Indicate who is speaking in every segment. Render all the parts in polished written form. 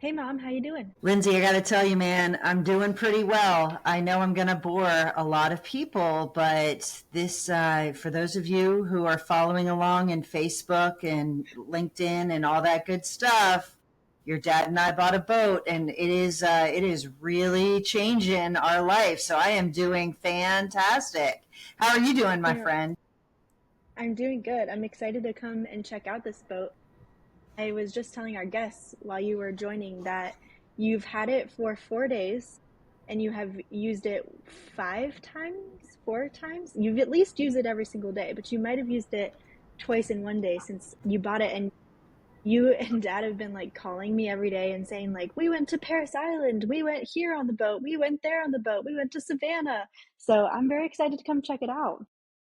Speaker 1: Hey Mom, how you doing?
Speaker 2: Lindsay, I got to tell you, man, I'm doing pretty well. I know I'm going to bore a lot of people, but for those of you who are following along in Facebook and LinkedIn and all that good stuff, your dad and I bought a boat, and it is really changing our life. So I am doing fantastic. How are you doing, my
Speaker 1: You know,
Speaker 2: friend?
Speaker 1: I'm doing good. I'm excited to come and check out this boat. I was just telling our guests while you were joining that you've had it for 4 days and you have used it 5 times, 4 times. You've at least used it every single day, but you might have used it twice in one day since you bought it. And you and Dad have been like calling me every day and saying, like, we went to Paris Island, we went here on the boat, we went there on the boat, we went to Savannah. So I'm very excited to come check it out.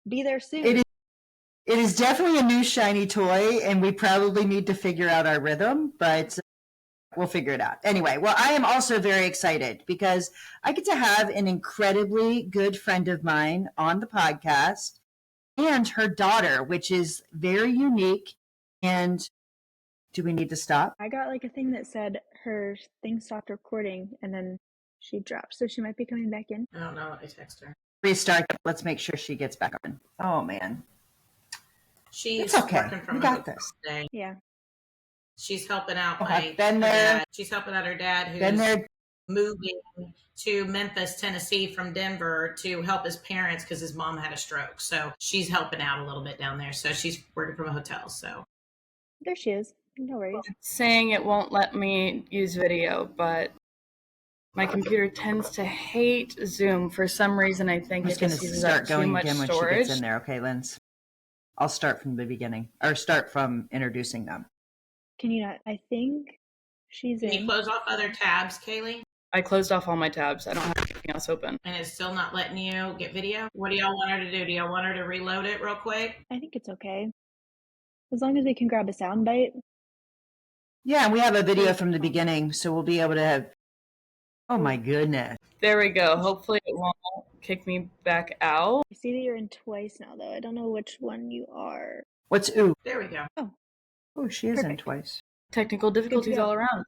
Speaker 1: Be there
Speaker 2: It
Speaker 1: soon.
Speaker 2: is, it is definitely a new shiny toy, and we probably need to figure out our rhythm, but we'll figure it out. Anyway, well, I am also very excited because I get to have an incredibly good friend of mine on the podcast and her daughter, which is very unique. And do we need to stop?
Speaker 1: I got like a thing that said her thing stopped recording and then she dropped. So she might be coming back in.
Speaker 3: I don't know. I text her.
Speaker 2: Restart. Let's make sure she gets back on. Oh, man.
Speaker 3: She's
Speaker 2: It's okay.
Speaker 3: working from
Speaker 2: We
Speaker 3: a
Speaker 2: got
Speaker 3: hotel
Speaker 2: this.
Speaker 3: today.
Speaker 1: Yeah.
Speaker 3: She's helping out
Speaker 2: Okay,
Speaker 3: my
Speaker 2: been there.
Speaker 3: dad. She's helping out her dad
Speaker 2: Been
Speaker 3: who's
Speaker 2: there.
Speaker 3: moving to Memphis, Tennessee from Denver to help his parents because his mom had a stroke. So she's helping out a little bit down there. So she's working from a hotel. So
Speaker 1: There she is. No worries.
Speaker 4: Saying it won't let me use video, but my computer tends to hate Zoom for some reason. I think
Speaker 2: I'm
Speaker 4: it
Speaker 2: just going to
Speaker 4: just uses
Speaker 2: start
Speaker 4: up too
Speaker 2: going
Speaker 4: much
Speaker 2: again when she
Speaker 4: storage.
Speaker 2: gets in there. Okay, Linz. I'll start from the beginning or start from introducing them.
Speaker 1: Can you not? I think she's
Speaker 3: can you
Speaker 1: in.
Speaker 3: close off other tabs, Kaleigh?
Speaker 4: I closed off all my tabs. I don't have anything else open.
Speaker 3: And it's still not letting you get video? What do y'all want her to do? Do y'all want her to reload it real quick?
Speaker 1: I think it's okay. As long as we can grab a sound bite.
Speaker 2: Yeah, and we have a video from the beginning, so we'll be able to have. Oh my goodness.
Speaker 4: There we go. Hopefully it won't kick me back out.
Speaker 1: I see that you're in twice now, though. I don't know which one you are.
Speaker 2: What's ooh?
Speaker 3: There we go.
Speaker 2: Oh, she is in
Speaker 1: Perfect.
Speaker 2: twice.
Speaker 4: Technical difficulties
Speaker 1: go.
Speaker 4: all around.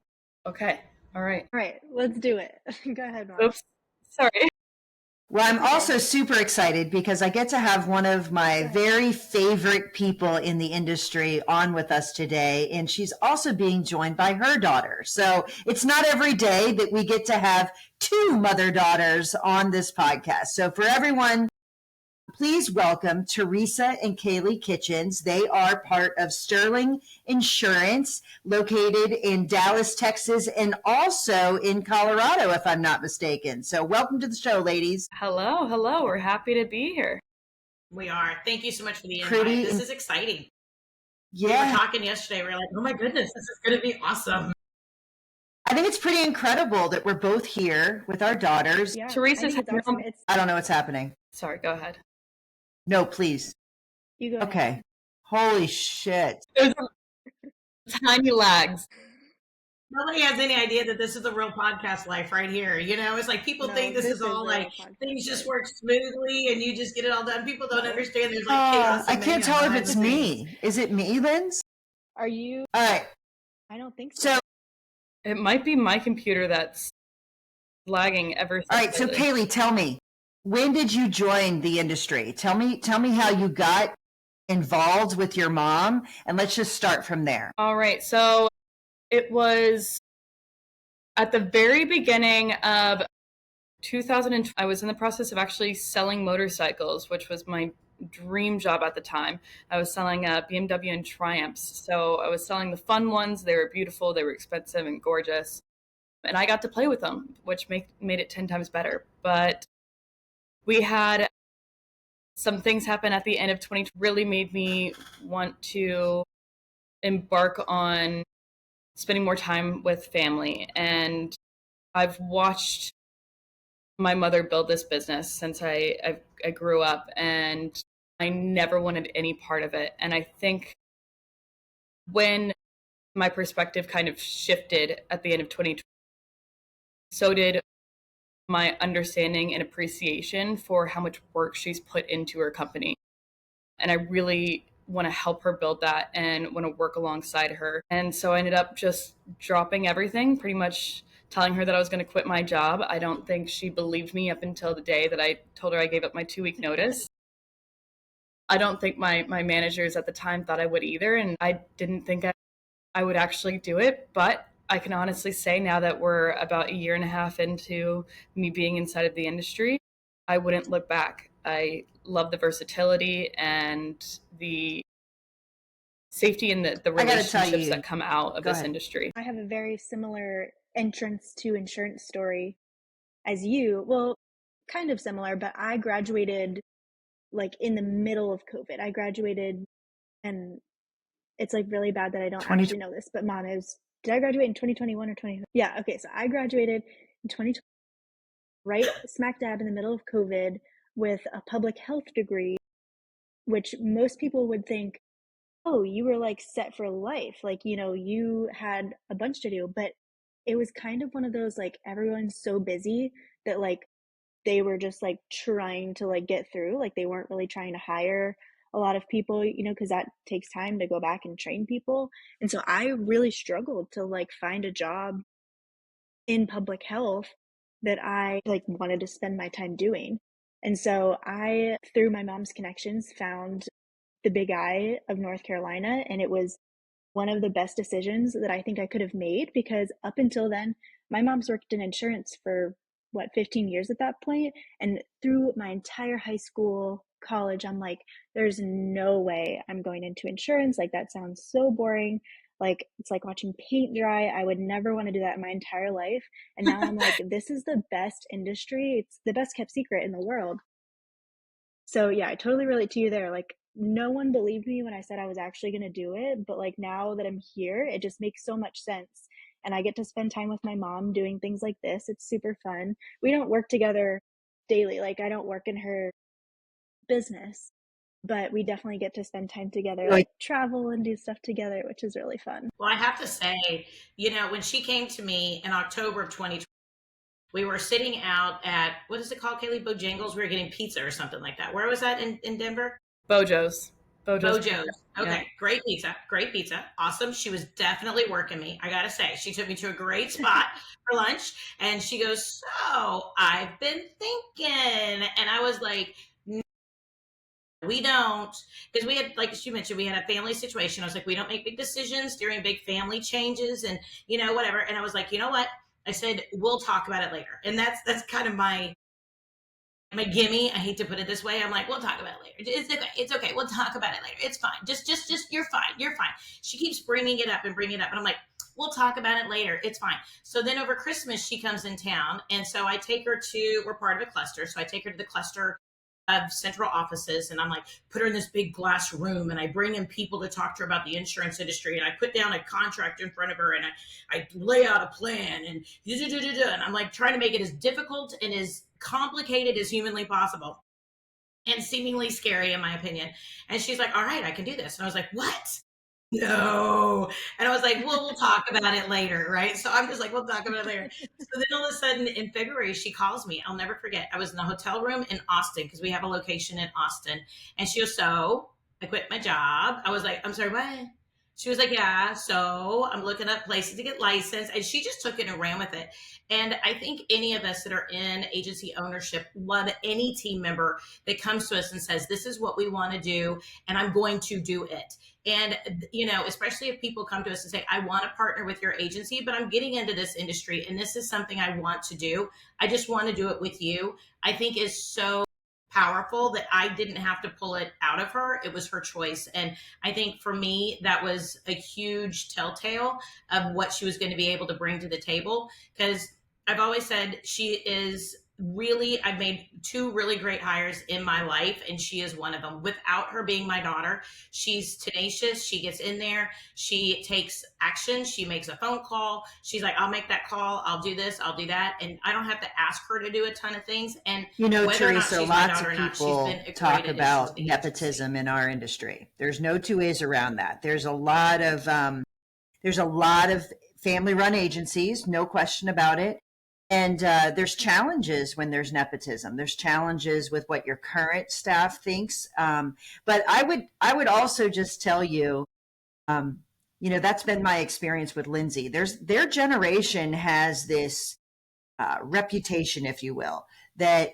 Speaker 4: Okay. All right.
Speaker 1: All right, let's do it. Go ahead, Mom.
Speaker 4: Oops. Sorry.
Speaker 2: Well, I'm
Speaker 1: Okay.
Speaker 2: also super excited because I get to have one of my very favorite people in the industry on with us today. And she's also being joined by her daughter. So it's not every day that we get to have two mother-daughters on this podcast. So for everyone, please welcome Teresa and Kaleigh Kitchens. They are part of Sterling Insurance, located in Dallas, Texas, and also in Colorado, if I'm not mistaken. So welcome to the show, ladies.
Speaker 4: Hello. Hello. We're happy to be here.
Speaker 3: We are. Thank you so much for the invite. This is exciting. We were
Speaker 2: Yeah,
Speaker 3: talking yesterday. We were like, oh my goodness, this is going to be awesome.
Speaker 2: I think it's pretty incredible that we're both here with our daughters.
Speaker 1: Yeah,
Speaker 4: Teresa's
Speaker 1: I think it's
Speaker 4: had
Speaker 1: awesome.
Speaker 4: no-
Speaker 2: I don't know what's happening.
Speaker 4: Sorry. Go ahead.
Speaker 2: No, please.
Speaker 1: You go ahead.
Speaker 2: Okay. Holy shit.
Speaker 4: There's tiny lags.
Speaker 3: Nobody has any idea that this is the real podcast life right here. You know, it's like people
Speaker 1: No,
Speaker 3: think this is all
Speaker 1: the
Speaker 3: like
Speaker 1: real podcast
Speaker 3: things just
Speaker 1: life.
Speaker 3: work smoothly and you just get it all done. People don't
Speaker 1: No.
Speaker 3: understand there's like chaos.
Speaker 2: I
Speaker 3: and
Speaker 2: can't
Speaker 3: mayhem
Speaker 2: tell if
Speaker 3: behind
Speaker 2: it's
Speaker 3: the scenes.
Speaker 2: me. Is it me, Linz?
Speaker 1: Are you?
Speaker 2: All right.
Speaker 1: I don't think so.
Speaker 2: So,
Speaker 4: It might be my computer that's lagging ever since.
Speaker 2: all right. So,
Speaker 4: lately.
Speaker 2: Kaleigh, tell me, when did you join the industry? Tell me how you got involved with your mom, and let's just start from there.
Speaker 4: All right. So it was at the very beginning of 2000. I was in the process of actually selling motorcycles, which was my dream job at the time. I was selling BMW and Triumphs. So I was selling the fun ones. They were beautiful. They were expensive and gorgeous. And I got to play with them, which made it 10 times better. But we had some things happen at the end of 2020 really made me want to embark on spending more time with family. And I've watched my mother build this business since I grew up, and I never wanted any part of it. And I think when my perspective kind of shifted at the end of 2020, so did my understanding and appreciation for how much work she's put into her company. And I really want to help her build that and want to work alongside her. And so I ended up just dropping everything, pretty much telling her that I was going to quit my job. I don't think she believed me up until the day that I told her I gave up my 2-week notice. I don't think my managers at the time thought I would either. And I didn't think I would actually do it. But I can honestly say now that we're about 1.5 years into me being inside of the industry, I wouldn't look back. I love the versatility and the safety and the relationships that come out of this industry.
Speaker 1: I have a very similar entrance to insurance story as you. Well, kind of similar, but I graduated like in the middle of COVID. I graduated, and it's like really bad that I don't actually know this, but Mom, did I graduate in 2021 or 2020? Yeah, okay, so I graduated in 2020, right smack dab in the middle of COVID with a public health degree, which most people would think, oh, you were like set for life. Like, you know, you had a bunch to do, but it was kind of one of those, like, everyone's so busy that like they were just like trying to like get through. Like they weren't really trying to hire a lot of people, you know, because that takes time to go back and train people. And so I really struggled to like find a job in public health that I like wanted to spend my time doing. And so I, through my mom's connections, found the Big I of North Carolina, and it was one of the best decisions that I think I could have made, because up until then, my mom's worked in insurance for 15 years at that point. And through my entire high school, college, I'm like, there's no way I'm going into insurance. Like, that sounds so boring. Like, it's like watching paint dry. I would never want to do that in my entire life. And now I'm like, this is the best industry. It's the best kept secret in the world. So yeah, I totally relate to you there. Like, no one believed me when I said I was actually going to do it. But like, now that I'm here, it just makes so much sense. And I get to spend time with my mom doing things like this. It's super fun. We don't work together daily. Like, I don't work in her business, but we definitely get to spend time together, like travel and do stuff together, which is really fun.
Speaker 3: Well, I have to say, you know, when she came to me in October of 2020, we were sitting out at, what is it called, Kaleigh? Bojangles? We were getting pizza or something like that. Where was that in Denver?
Speaker 4: Bojo's.
Speaker 3: Okay, yeah. Great pizza. Awesome. She was definitely working me. I got to say, she took me to a great spot for lunch, and she goes, so I've been thinking. And I was like, no, we don't, because we had, like she mentioned, we had a family situation. I was like, we don't make big decisions during big family changes and, you know, whatever. And I was like, you know what? I said, we'll talk about it later. And that's kind of my gimme. I hate to put it this way. I'm like, we'll talk about it later. It's okay. We'll talk about it later. It's fine. Just, you're fine. She keeps bringing it up. And I'm like, we'll talk about it later. It's fine. So then over Christmas, she comes in town. And so I take her we're part of a cluster. So I take her to the cluster of central offices, and I'm like, put her in this big glass room, and I bring in people to talk to her about the insurance industry, and I put down a contract in front of her, and I lay out a plan, and I'm like trying to make it as difficult and as complicated as humanly possible, and seemingly scary in my opinion. And she's like, all right, I can do this. And I was like, what? No. And I was like, well, we'll talk about it later, right? So I'm just like, we'll talk about it later. So then all of a sudden in February, she calls me. I'll never forget. I was in the hotel room in Austin, because we have a location in Austin. And she goes, so I quit my job. I was like, I'm sorry, what? She was like, yeah, so I'm looking up places to get licensed. And she just took it and ran with it. And I think any of us that are in agency ownership love any team member that comes to us and says, this is what we want to do, and I'm going to do it. And, you know, especially if people come to us and say, I want to partner with your agency, but I'm getting into this industry and this is something I want to do. I just want to do it with you. I think is so powerful that I didn't have to pull it out of her. It was her choice. And I think for me, that was a huge telltale of what she was going to be able to bring to the table. Because I've always said she is really, I've made 2 really great hires in my life, and she is one of them. Without her being my daughter, she's tenacious. She gets in there. She takes action. She makes a phone call. She's like, I'll make that call. I'll do this. I'll do that. And I don't have to ask her to do a ton of things. And
Speaker 2: you know, Teresa, lots of people talk about nepotism in our industry. There's no 2 ways around that. There's a lot of family-run agencies, no question about it. And there's challenges when there's nepotism. There's challenges with what your current staff thinks. But I would also just tell you, that's been my experience with Lindsay. Their generation has this reputation, if you will, that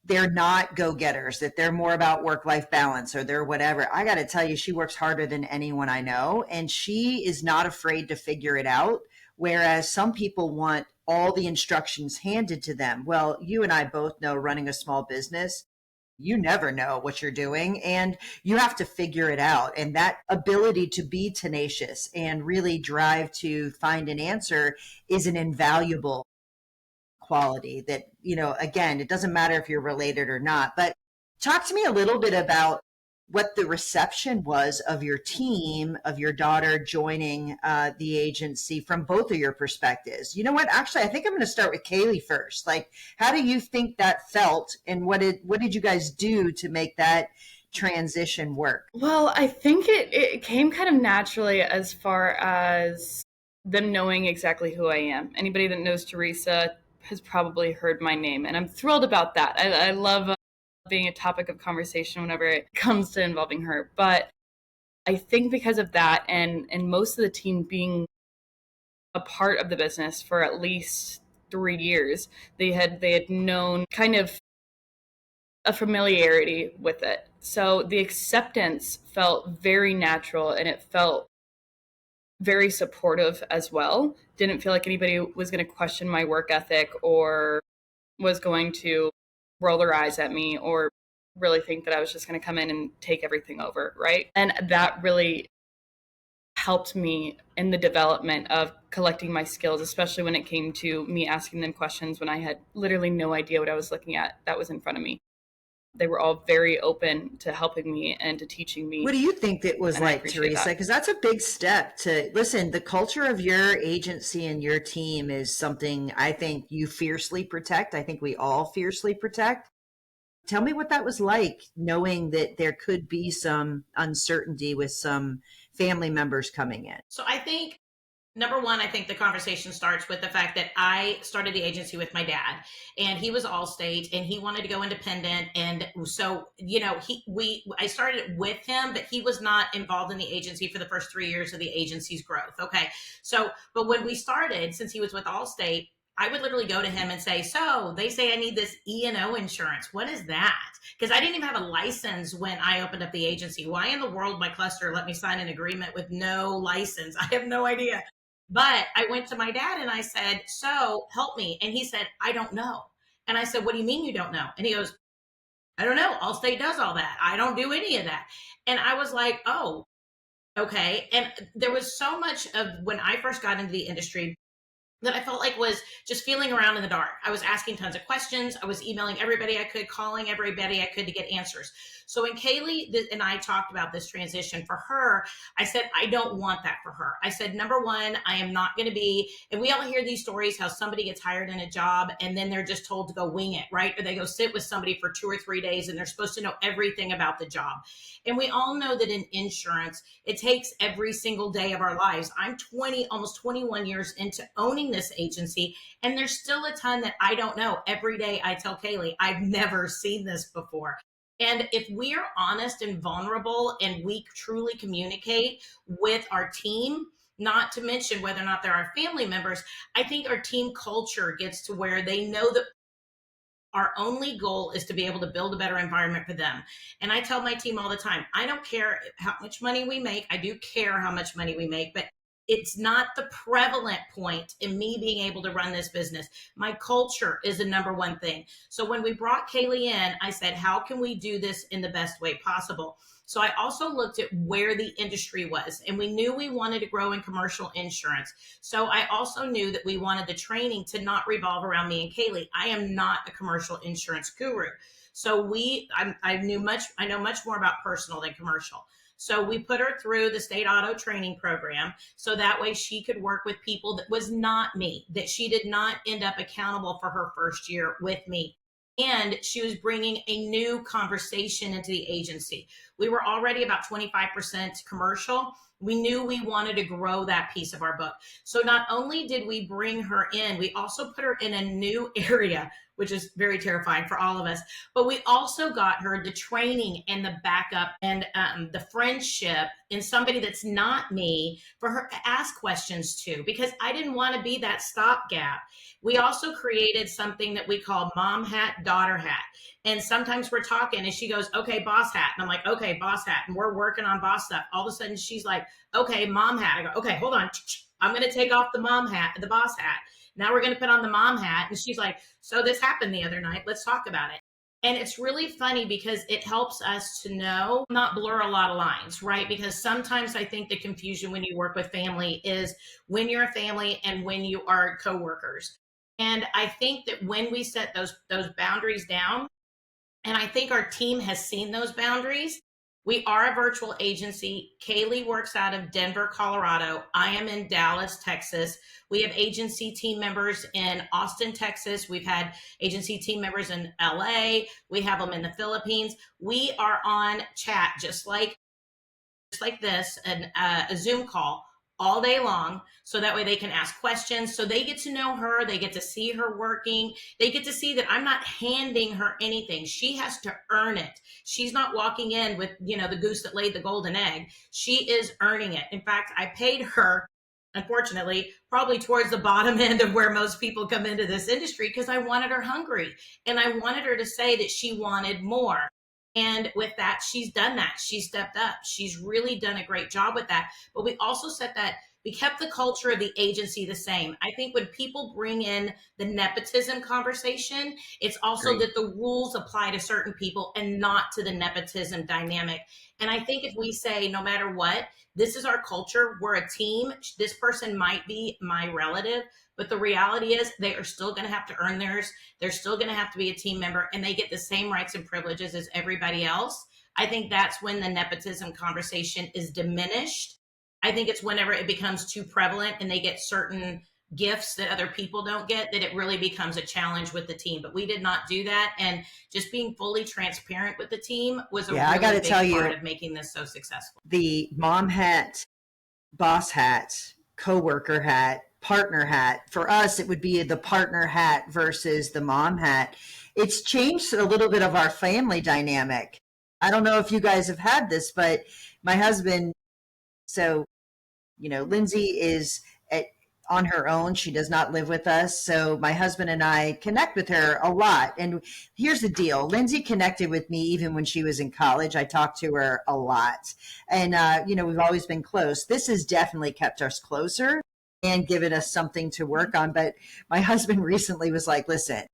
Speaker 2: they're not go-getters, that they're more about work-life balance or they're whatever. I got to tell you, she works harder than anyone I know, and she is not afraid to figure it out. Whereas some people want all the instructions handed to them. Well, you and I both know running a small business, you never know what you're doing and you have to figure it out. And that ability to be tenacious and really drive to find an answer is an invaluable quality that, again, it doesn't matter if you're related or not. But talk to me a little bit about what the reception was of your team, of your daughter joining the agency from both of your perspectives. You know what? Actually, I think I'm going to start with Kaleigh first. Like, how do you think that felt, and what did you guys do to make that transition work?
Speaker 4: Well, I think it came kind of naturally as far as them knowing exactly who I am. Anybody that knows Teresa has probably heard my name, and I'm thrilled about that. I love being a topic of conversation whenever it comes to involving her. But I think because of that and most of the team being a part of the business for at least 3 years, they had known kind of a familiarity with it. So the acceptance felt very natural and it felt very supportive as well. Didn't feel like anybody was going to question my work ethic or was going to roll their eyes at me or really think that I was just going to come in and take everything over, right? And that really helped me in the development of collecting my skills, especially when it came to me asking them questions when I had literally no idea what I was looking at that was in front of me. They were all very open to helping me and to teaching me.
Speaker 2: What do you think that was like, Teresa? Because that's a big step to listen. The culture of your agency and your team is something I think you fiercely protect. I think we all fiercely protect. Tell me what that was like, knowing that there could be some uncertainty with some family members coming in.
Speaker 3: So I think, number one, I think the conversation starts with the fact that I started the agency with my dad, and he was Allstate, and he wanted to go independent. And so, I started it with him, but he was not involved in the agency for the first 3 years of the agency's growth. Okay. So, but when we started, since he was with Allstate, I would literally go to him and say, so they say I need this E&O insurance. What is that? Because I didn't even have a license when I opened up the agency. Why in the world my cluster let me sign an agreement with no license? I have no idea. But I went to my dad and I said, so help me. And he said, I don't know. And I said, what do you mean you don't know? And he goes, I don't know. Allstate does all that. I don't do any of that. And I was like, oh, okay. And there was so much of when I first got into the industry that I felt like was just feeling around in the dark. I was asking tons of questions. I was emailing everybody I could, calling everybody I could to get answers. So when Kaleigh and I talked about this transition for her, I said, I don't want that for her. I said, number one, I am not going to be, and we all hear these stories, how somebody gets hired in a job and then they're just told to go wing it, right? Or they go sit with somebody for 2 or 3 days and they're supposed to know everything about the job. And we all know that in insurance, it takes every single day of our lives. I'm almost 21 years into owning this agency, and there's still a ton that I don't know. Every day I tell Kaleigh, I've never seen this before. And if we're honest and vulnerable and we truly communicate with our team, not to mention whether or not they're our family members, I think our team culture gets to where they know that our only goal is to be able to build a better environment for them. And I tell my team all the time, I don't care how much money we make. I do care how much money we make, but it's not the prevalent point in me being able to run this business. My culture is the number one thing. So when we brought Kaleigh in, I said, how can we do this in the best way possible? So I also looked at where the industry was, and we knew we wanted to grow in commercial insurance. So I also knew that we wanted the training to not revolve around me and Kaleigh. I am not a commercial insurance guru. So I know much more about personal than commercial. So we put her through the state auto training program so that way she could work with people that was not me, that she did not end up accountable for her first year with me. And she was bringing a new conversation into the agency. We were already about 25% commercial, We knew we wanted to grow that piece of our book. So not only did we bring her in, we also put her in a new area, which is very terrifying for all of us. But we also got her the training and the backup and the friendship in somebody that's not me for her to ask questions to, because I didn't want to be that stopgap. We also created something that we call mom hat, daughter hat. And sometimes we're talking and she goes, okay, boss hat. And I'm like, okay, boss hat. And we're working on boss stuff. All of a sudden she's like, okay, mom hat. I go, okay, hold on. I'm going to take off the mom hat, the boss hat. Now we're going to put on the mom hat. And she's like, so this happened the other night. Let's talk about it. And it's really funny because it helps us to know, not blur a lot of lines, right? Because sometimes I think the confusion when you work with family is when you're a family and when you are coworkers. And I think that when we set those boundaries down, and I think our team has seen those boundaries. We are a virtual agency. Kaleigh works out of Denver, Colorado. I am in Dallas, Texas. We have agency team members in Austin, Texas. We've had agency team members in LA. We have them in the Philippines. We are on chat just like this, and a Zoom call all day long, so that way they can ask questions, so they get to know her, they get to see her working, they get to see that I'm not handing her anything. She has to earn it. She's not walking in with, the goose that laid the golden egg. She is earning it. In fact, I paid her, unfortunately, probably towards the bottom end of where most people come into this industry, because I wanted her hungry and I wanted her to say that she wanted more. And with that, she's done that. She stepped up. She's really done a great job with that. But we also said that we kept the culture of the agency the same. I think when people bring in the nepotism conversation, it's also that the rules apply to certain people and not to the nepotism dynamic. And I think if we say, no matter what, this is our culture, we're a team, this person might be my relative, but the reality is they are still going to have to earn theirs. They're still going to have to be a team member, and they get the same rights and privileges as everybody else. I think that's when the nepotism conversation is diminished. I think it's whenever it becomes too prevalent and they get certain gifts that other people don't get, that it really becomes a challenge with the team. But we did not do that. And just being fully transparent with the team was a really big part of making this so successful.
Speaker 2: The mom hat, boss hat, coworker hat, partner hat. For us, it would be the partner hat versus the mom hat. It's changed a little bit of our family dynamic. I don't know if you guys have had this, but my husband, Lindsay is on her own. She does not live with us. So my husband and I connect with her a lot. And here's the deal. Lindsay connected with me even when she was in college. I talked to her a lot. And, we've always been close. This has definitely kept us closer and given us something to work on. But my husband recently was like, listen,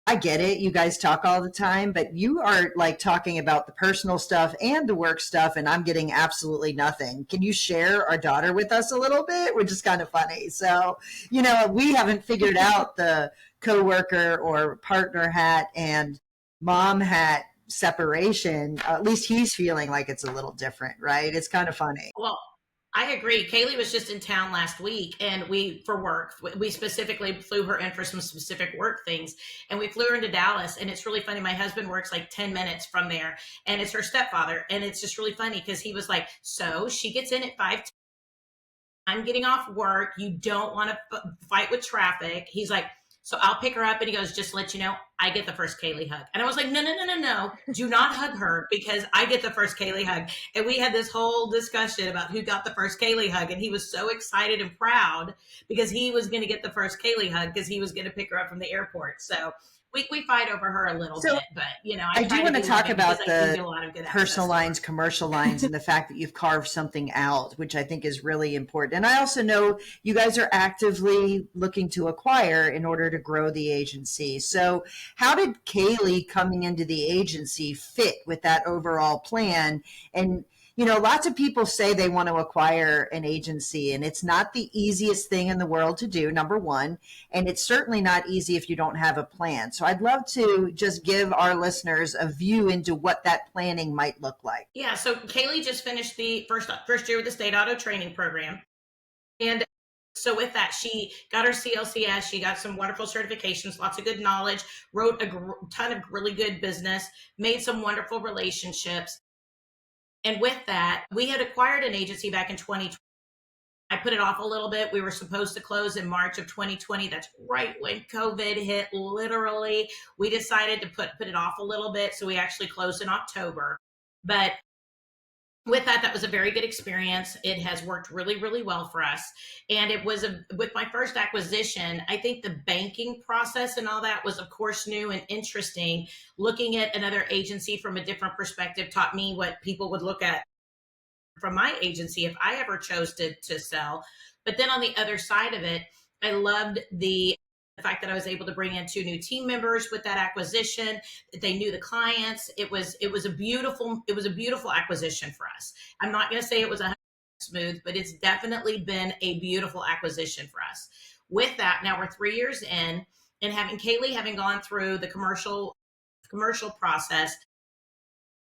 Speaker 2: I get it. You guys talk all the time, but you are like talking about the personal stuff and the work stuff, and I'm getting absolutely nothing. Can you share our daughter with us a little bit? Which is kind of funny. So, we haven't figured out the coworker or partner hat and mom hat separation. At least he's feeling like it's a little different, right? It's kind of funny.
Speaker 3: Well, I agree. Kaleigh was just in town last week, and for work, we specifically flew her in for some specific work things, and we flew her into Dallas. And it's really funny. My husband works like 10 minutes from there, and it's her stepfather. And it's just really funny because he was like, so she gets in at 5:10. I'm getting off work. You don't want to fight with traffic. He's like, so I'll pick her up. And he goes, just to let you know, I get the first Kaleigh hug. And I was like, no. Do not hug her, because I get the first Kaleigh hug. And we had this whole discussion about who got the first Kaleigh hug. And he was so excited and proud because he was going to get the first Kaleigh hug because he was going to pick her up from the airport. So we fight over her a little bit, but
Speaker 2: I do want to talk about the personal lines, commercial lines, and the fact that you've carved something out, which I think is really important. And I also know you guys are actively looking to acquire in order to grow the agency. So how did Kaleigh coming into the agency fit with that overall plan? And lots of people say they want to acquire an agency, and it's not the easiest thing in the world to do, number one. And it's certainly not easy if you don't have a plan. So I'd love to just give our listeners a view into what that planning might look like.
Speaker 3: Yeah. So Kaleigh just finished the first year with the state auto training program. And so with that, she got her CLCS, she got some wonderful certifications, lots of good knowledge, wrote a ton of really good business, made some wonderful relationships. And with that, we had acquired an agency back in 2020. I put it off a little bit. We were supposed to close in March of 2020. That's right when COVID hit, literally. We decided to put it off a little bit. So we actually closed in October. But with that, that was a very good experience. It has worked really, really well for us. And it was with my first acquisition, I think the banking process and all that was, of course, new and interesting. Looking at another agency from a different perspective taught me what people would look at from my agency if I ever chose to sell. But then on the other side of it, I loved the fact that I was able to bring in 2 new team members with that acquisition. They knew the clients. It was a beautiful acquisition for us. I'm not going to say it was 100% smooth, but it's definitely been a beautiful acquisition for us. With that, now we're 3 years in, and having Kaleigh having gone through the commercial process,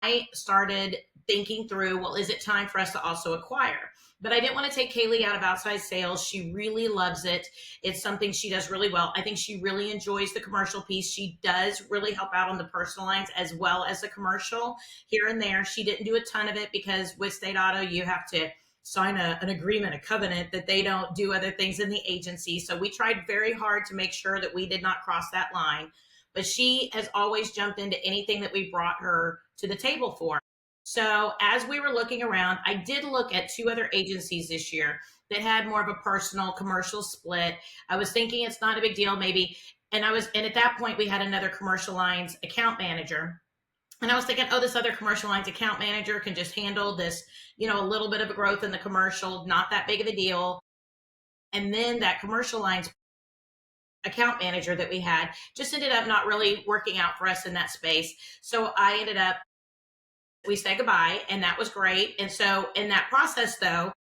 Speaker 3: I started thinking through, well, is it time for us to also acquire? But I didn't want to take Kaleigh out of outside sales. She really loves it. It's something she does really well. I think she really enjoys the commercial piece. She does really help out on the personal lines as well as the commercial here and there. She didn't do a ton of it because with State Auto, you have to sign an agreement, a covenant that they don't do other things in the agency. So we tried very hard to make sure that we did not cross that line. But she has always jumped into anything that we brought her to the table for. So as we were looking around, I did look at 2 other agencies this year that had more of a personal commercial split. I was thinking it's not a big deal, maybe. And at that point, we had another commercial lines account manager. And I was thinking, oh, this other commercial lines account manager can just handle this, a little bit of a growth in the commercial, not that big of a deal. And then that commercial lines account manager that we had just ended up not really working out for us in that space. So we said goodbye, and that was great. And so in that process, though,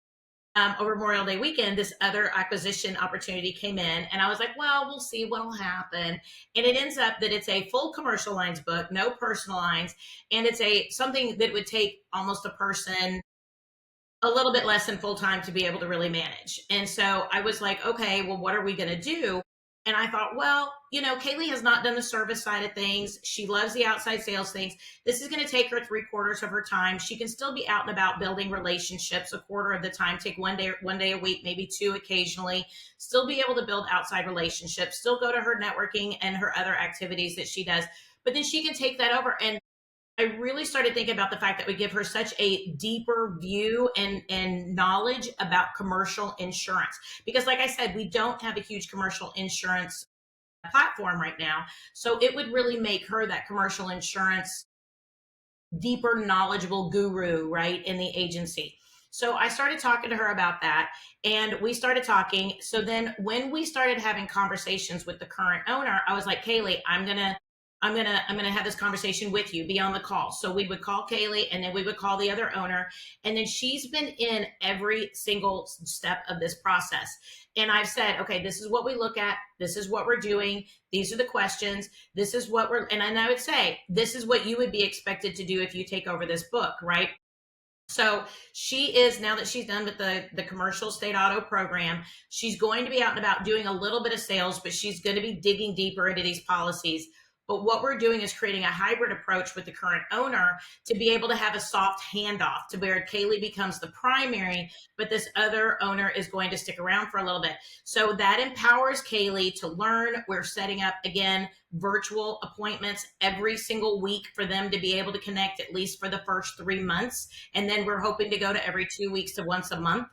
Speaker 3: over Memorial Day weekend, this other acquisition opportunity came in, and I was like, well, we'll see what'll happen. And it ends up that it's a full commercial lines book, no personal lines, and it's something that would take almost a person a little bit less than full time to be able to really manage. And so I was like, okay, well, what are we going to do? And I thought, well, Kaleigh has not done the service side of things. She loves the outside sales things. This is going to take her 3/4 of her time. She can still be out and about building relationships a quarter of the time, take one day a week, maybe 2 occasionally, still be able to build outside relationships, still go to her networking and her other activities that she does. But then she can take that over. And I really started thinking about the fact that we give her such a deeper view and knowledge about commercial insurance. Because like I said, we don't have a huge commercial insurance platform right now. So it would really make her that commercial insurance deeper, knowledgeable guru, right, in the agency. So I started talking to her about that, and we started talking. So then when we started having conversations with the current owner, I was like, Kaleigh, I'm gonna have this conversation with you, be on the call. So we would call Kaleigh, and then we would call the other owner. And then she's been in every single step of this process. And I've said, okay, this is what we look at. This is what we're doing. These are the questions. This is what and I would say, this is what you would be expected to do if you take over this book, right? So she is, now that she's done with the commercial State Auto program, she's going to be out and about doing a little bit of sales, but she's going to be digging deeper into these policies. But what we're doing is creating a hybrid approach with the current owner to be able to have a soft handoff to where Kaleigh becomes the primary, but this other owner is going to stick around for a little bit. So that empowers Kaleigh to learn. We're setting up, again, virtual appointments every single week for them to be able to connect at least for the first 3 months. And then we're hoping to go to every 2 weeks to once a month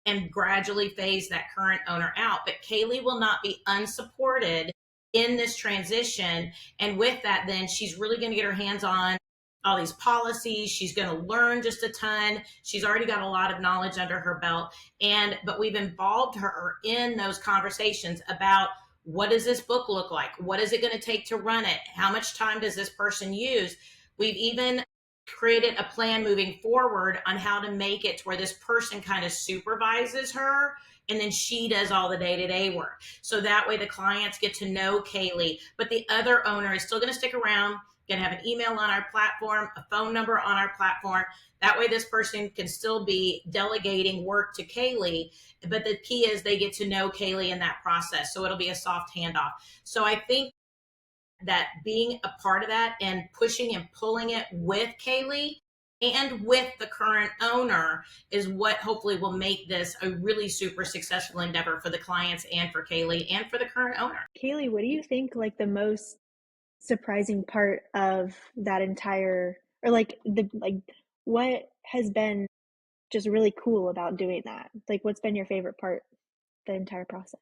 Speaker 3: and gradually phase that current owner out. But Kaleigh will not be unsupported in this transition. And with that, then she's really going to get her hands on all these policies. She's going to learn just a ton. She's already got a lot of knowledge under her belt. But we've involved her in those conversations about, what does this book look like? What is it going to take to run it? How much time does this person use? We've even created a plan moving forward on how to make it to where this person kind of supervises her, and then she does all the day-to-day work. So that way the clients get to know Kaleigh, but the other owner is still going to stick around, going to have an email on our platform, a phone number on our platform. That way this person can still be delegating work to Kaleigh, but the key is they get to know Kaleigh in that process. So it'll be a soft handoff. So I think that being a part of that and pushing and pulling it with Kaleigh and with the current owner is what hopefully will make this a really super successful endeavor for the clients and for Kaleigh and for the current owner.
Speaker 1: Kaleigh, what do you think like the most surprising part of that entire, or what has been just really cool about doing that? Like, what's been your favorite part, the entire process?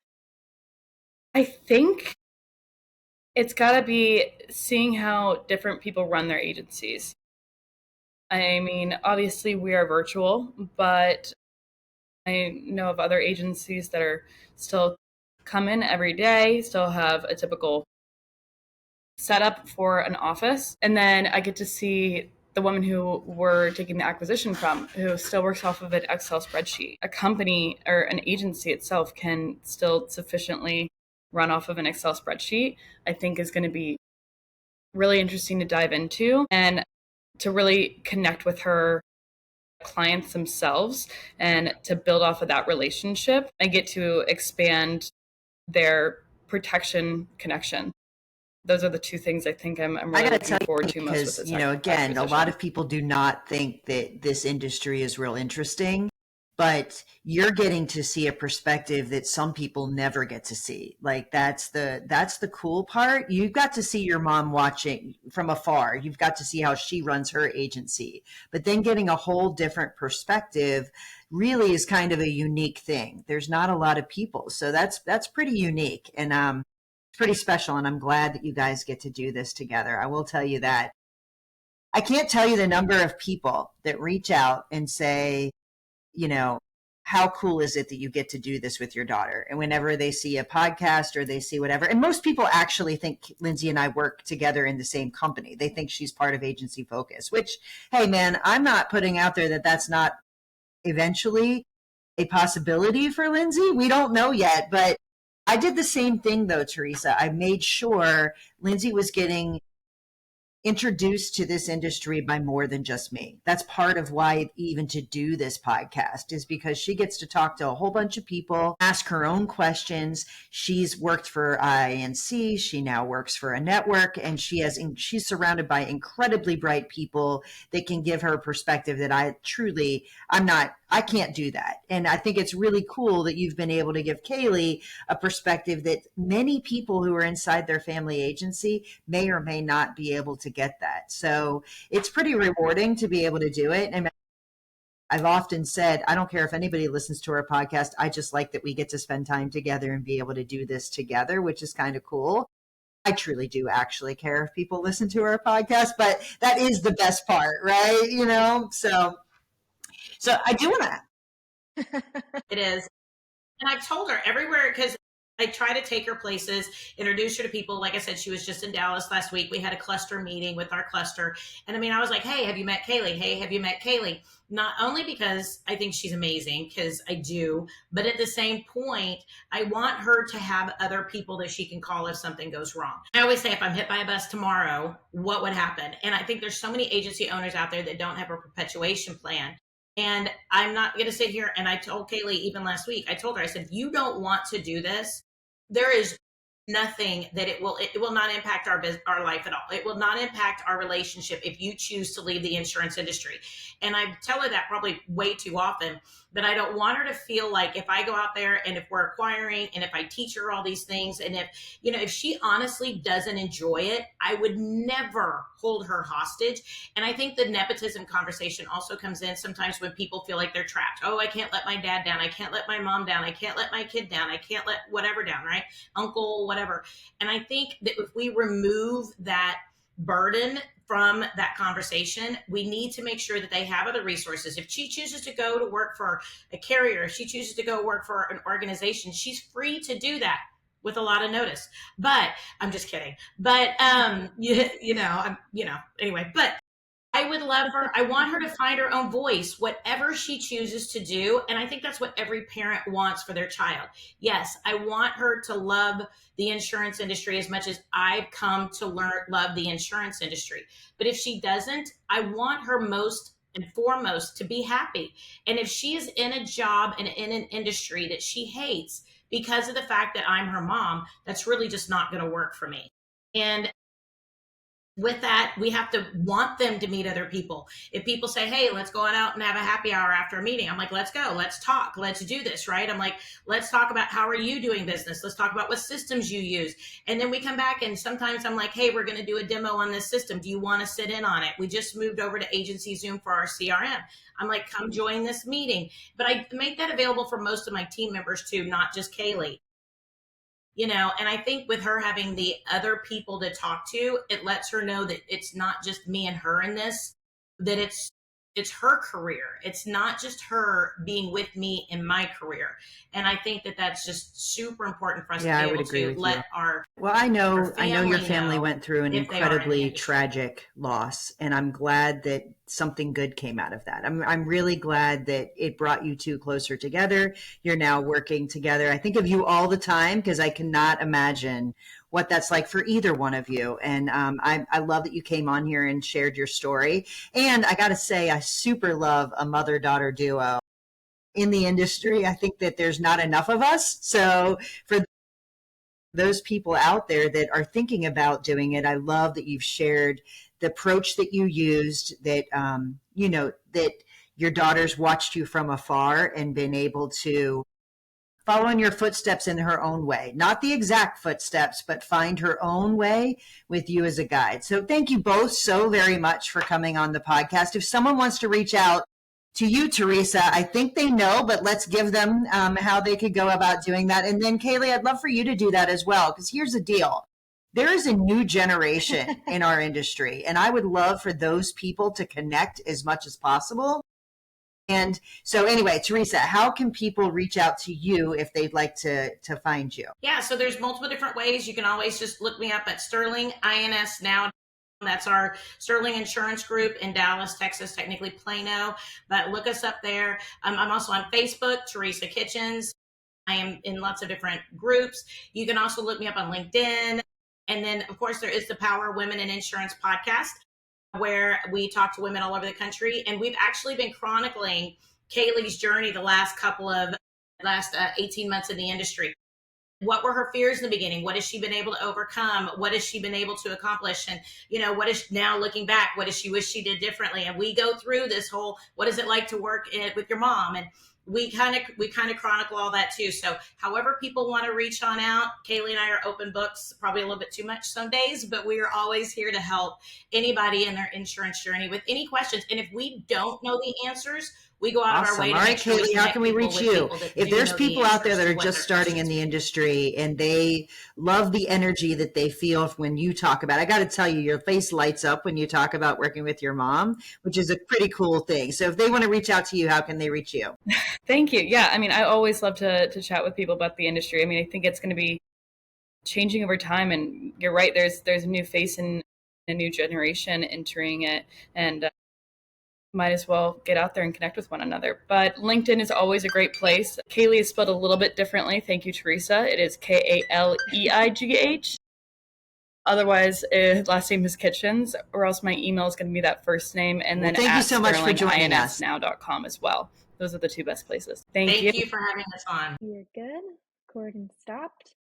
Speaker 4: I think it's got to be seeing how different people run their agencies. I mean, obviously we are virtual, but I know of other agencies that are still come in every day, still have a typical setup for an office. And then I get to see the woman who we're taking the acquisition from, who still works off of an Excel spreadsheet. A company or an agency itself can still sufficiently run off of an Excel spreadsheet, I think is going to be really interesting to dive into and to really connect with her clients themselves and to build off of that relationship and get to expand their protection connection. Those are the two things I think I'm really looking forward to most with this
Speaker 2: because, again, a lot of people do not think that this industry is real interesting, but you're getting to see a perspective that some people never get to see. Like that's the cool part. You've got to see your mom watching from afar. You've got to see how she runs her agency, but then getting a whole different perspective really is kind of a unique thing. There's not a lot of people. So that's pretty unique and it's pretty special. And I'm glad that you guys get to do this together. I will tell you that I can't tell you the number of people that reach out and say, how cool is it that you get to do this with your daughter? And whenever they see a podcast or they see whatever, and most people actually think Lindsay and I work together in the same company. They think she's part of Agency Focus, which, hey man, I'm not putting out there that that's not eventually a possibility for Lindsay. We don't know yet, but I did the same thing though, Teresa. I made sure Lindsay was getting introduced to this industry by more than just me. That's part of why even to do this podcast is because she gets to talk to a whole bunch of people, ask her own questions. She's worked for INC. She now works for a network, and she's surrounded by incredibly bright people that can give her a perspective that I can't do that. And I think it's really cool that you've been able to give Kaleigh a perspective that many people who are inside their family agency may or may not be able to get that. So it's pretty rewarding to be able to do it. And I've often said, I don't care if anybody listens to our podcast. I just like that we get to spend time together and be able to do this together, which is kind of cool. I truly do actually care if people listen to our podcast, but that is the best part, right? So I do want
Speaker 3: to. It is. And I've told her everywhere, because I try to take her places, introduce her to people. Like I said, she was just in Dallas last week. We had a cluster meeting with our cluster. And I was like, hey, have you met Kaleigh? Hey, have you met Kaleigh? Not only because I think she's amazing, because I do, but at the same point, I want her to have other people that she can call if something goes wrong. I always say, if I'm hit by a bus tomorrow, what would happen? And I think there's so many agency owners out there that don't have a perpetuation plan. And I'm not going to sit here, and I told Kaleigh even last week, I told her, I said, if you don't want to do this, there is nothing that it will not impact our life at all. It will not impact our relationship if you choose to leave the insurance industry. And I tell her that probably way too often, but I don't want her to feel like if I go out there and if we're acquiring and if I teach her all these things, and if she honestly doesn't enjoy it, I would never hold her hostage. And I think the nepotism conversation also comes in sometimes when people feel like they're trapped. Oh, I can't let my dad down. I can't let my mom down. I can't let my kid down. I can't let whatever down, right? Uncle, whatever. And I think that if we remove that burden from that conversation, we need to make sure that they have other resources. If she chooses to go to work for a carrier, if she chooses to go work for an organization, she's free to do that with a lot of notice. But I'm just kidding. But anyway, but I would love her. I want her to find her own voice, whatever she chooses to do. And I think that's what every parent wants for their child. Yes, I want her to love the insurance industry as much as I've come to love the insurance industry. But if she doesn't, I want her most and foremost to be happy. And if she is in a job and in an industry that she hates because of the fact that I'm her mom, that's really just not going to work for me. And with that, we have to want them to meet other people. If people say, hey, let's go on out and have a happy hour after a meeting, I'm like, let's go, let's talk, let's do this, right? I'm like, let's talk about how are you doing business? Let's talk about what systems you use. And then we come back and sometimes I'm like, hey, we're going to do a demo on this system. Do you want to sit in on it? We just moved over to Agency Zoom for our CRM. I'm like, come join this meeting. But I make that available for most of my team members too, not just Kaleigh. And I think with her having the other people to talk to, it lets her know that it's not just me and her in this, that it's her career. It's not just her being with me in my career. And I think that that's just super important for us to be able to let our
Speaker 2: Well, I know your family
Speaker 3: know
Speaker 2: went through an
Speaker 3: if they are in the
Speaker 2: incredibly
Speaker 3: industry.
Speaker 2: tragic loss, and I'm glad that something good came out of that. I'm really glad that it brought you two closer together. You're now working together. I think of you all the time because I cannot imagine what that's like for either one of you. And I love that you came on here and shared your story. And I got to say, I super love a mother-daughter duo in the industry. I think that there's not enough of us. So for those people out there that are thinking about doing it, I love that you've shared the approach that you used, that, that your daughters watched you from afar and been able to follow in your footsteps in her own way, not the exact footsteps, but find her own way with you as a guide. So thank you both so very much for coming on the podcast. If someone wants to reach out to you, Teresa, I think they know, but let's give them how they could go about doing that. And then Kaleigh, I'd love for you to do that as well, because here's the deal. There is a new generation in our industry, and I would love for those people to connect as much as possible. And so anyway, Teresa, how can people reach out to you if they'd like to find you?
Speaker 3: Yeah, so there's multiple different ways. You can always just look me up at Sterling INS Now. That's our Sterling Insurance Group in Dallas, Texas, technically Plano, but look us up there. I'm also on Facebook, Teresa Kitchens. I am in lots of different groups. You can also look me up on LinkedIn. And then, of course, there is the Power Women in Insurance podcast, where we talk to women all over the country. And we've actually been chronicling Kaleigh's journey the last 18 months in the industry. What were her fears in the beginning? What has she been able to overcome? What has she been able to accomplish? And, what is now looking back? What does she wish she did differently? And we go through this whole, what is it like to work with your mom? And we kind of chronicle all that too. So however people want to reach on out, Kaleigh and I are open books, probably a little bit too much some days, but we are always here to help anybody in their insurance journey with any questions. And if we don't know the answers, we go out of our way to make sure.
Speaker 2: Kaleigh, how can we reach you? If there's people out there that are just starting in the industry and they love the energy that they feel when you talk about it, I got to tell you, your face lights up when you talk about working with your mom, which is a pretty cool thing. So if they want to reach out to you, how can they reach you?
Speaker 4: Thank you. Yeah, I always love to chat with people about the industry. I think it's going to be changing over time, and you're right. There's a new face and a new generation entering it, and might as well get out there and connect with one another. But LinkedIn is always a great place. Kaleigh is spelled a little bit differently. Thank you, Teresa. It is Kaleigh. Otherwise, last name is Kitchens, or else my email is going to be that first name, and then
Speaker 2: thank you so much for joining us.
Speaker 4: INSnow.com as well. Those are the two best places. Thank
Speaker 3: you for having us on.
Speaker 1: You're good. Recording stopped.